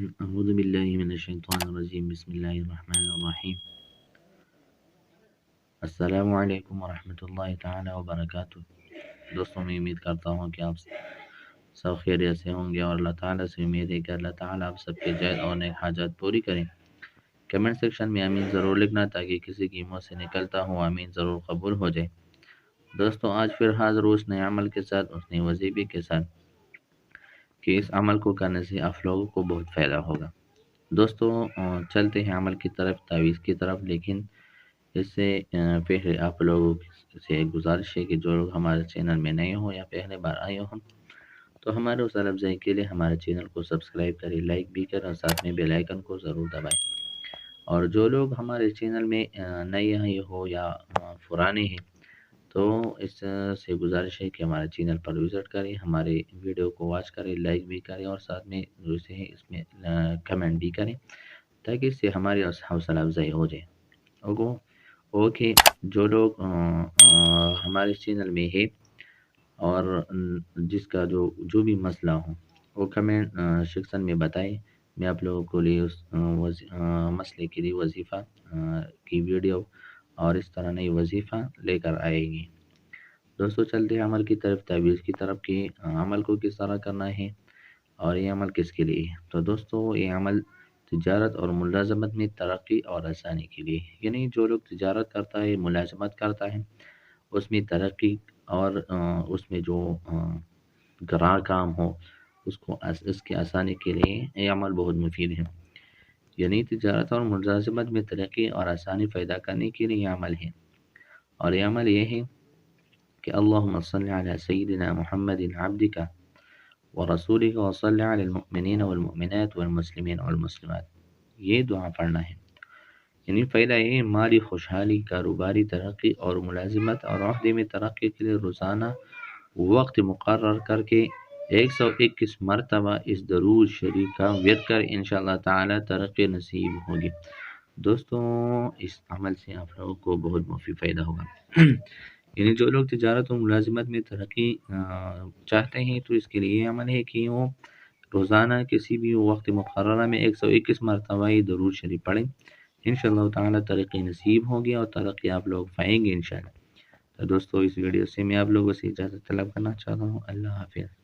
أعوذ بالله من الشیطان الرجیم بسم اللہ الرحمن الرحیم السلام علیکم ورحمۃ اللہ تعالی وبرکاتہ۔ دوستوں میں امید کرتا ہوں کہ آپ سب خیریت سے ہوں گے اور اللہ تعالیٰ سے امید ہے کہ اللہ تعالیٰ آپ سب کے جائز اور نیک حاجات پوری کریں۔ کمنٹ سیکشن میں آمین ضرور لکھنا تاکہ کسی کی منہ سے نکلتا ہوں آمین ضرور قبول ہو جائے۔ دوستوں آج پھر حاضر اس نئے عمل کے ساتھ، اس نئے وظیفے کے ساتھ کہ اس عمل کو کرنے سے آپ لوگوں کو بہت فائدہ ہوگا۔ دوستوں چلتے ہیں عمل کی طرف، تعویذ کی طرف، لیکن اس سے پہلے آپ لوگوں سے ایک گزارش ہے کہ جو لوگ ہمارے چینل میں نئے ہوں یا پہلے بار آئے ہوں تو ہمارے حوصلہ افزائی کے لیے ہمارے چینل کو سبسکرائب کریں، لائک بھی کریں اور ساتھ میں بیل آئیکن کو ضرور دبائیں۔ اور جو لوگ ہمارے چینل میں نئے آئے ہو یا پرانے ہیں تو اس سے گزارش ہے کہ ہمارے چینل پر وزٹ کریں، ہمارے ویڈیو کو واچ کریں، لائک بھی کریں اور ساتھ میں دوسرے اس میں کمنٹ بھی کریں تاکہ اس سے ہماری حوصلہ افزائی ہو جائے۔ اوکے، جو لوگ ہمارے چینل میں ہے اور جس کا جو بھی مسئلہ ہو وہ کمنٹ سیکشن میں بتائیں، میں آپ لوگوں کو لیے اس مسئلے کے لیے وظیفہ کی ویڈیو اور اس طرح نئی وظیفہ لے کر آئے گی۔ دوستو چلتے ہیں عمل کی طرف، تعویذ کی طرف کہ عمل کو کس طرح کرنا ہے اور یہ عمل کس کے لیے ہے۔ تو دوستو یہ عمل تجارت اور ملازمت میں ترقی اور آسانی کے لیے، یعنی جو لوگ تجارت کرتا ہے، ملازمت کرتا ہے، اس میں ترقی اور اس میں جو گراں کام ہو اس کی آسانی کے لیے یہ عمل بہت مفید ہے۔ یعنی تجارت اور ملازمت میں ترقی اور آسانی پیدا کرنے کے لیے یہ عمل ہے، اور یہ عمل یہ ہے کہ اللہم صلی علی سیدنا محمد عبدک ورسولک وصلی علی المؤمنین والمؤمنات والمسلمین والمسلمات، یہ دعا پڑھنا ہے۔ یعنی فائدہ یہ مالی خوشحالی، کاروباری ترقی اور ملازمت اور عہدے میں ترقی کے لیے روزانہ وقت مقرر کر کے 121 مرتبہ اس درود شریف کا ورد کر انشاءاللہ تعالی ترقی نصیب ہوگی۔ دوستوں اس عمل سے آپ لوگوں کو بہت مفید فائدہ ہوگا۔ یعنی جو لوگ تجارت و ملازمت میں ترقی چاہتے ہیں تو اس کے لیے یہ عمل ہے کہ وہ روزانہ کسی بھی وقت مقررہ میں 121 مرتبہ یہ درود شریف پڑھیں، انشاءاللہ تعالی ترقی نصیب ہوگی اور ترقی آپ لوگ پائیں گے انشاءاللہ۔ تو دوستو اس ویڈیو سے میں آپ لوگوں سے اجازت طلب کرنا چاہتا ہوں۔ اللہ حافظ۔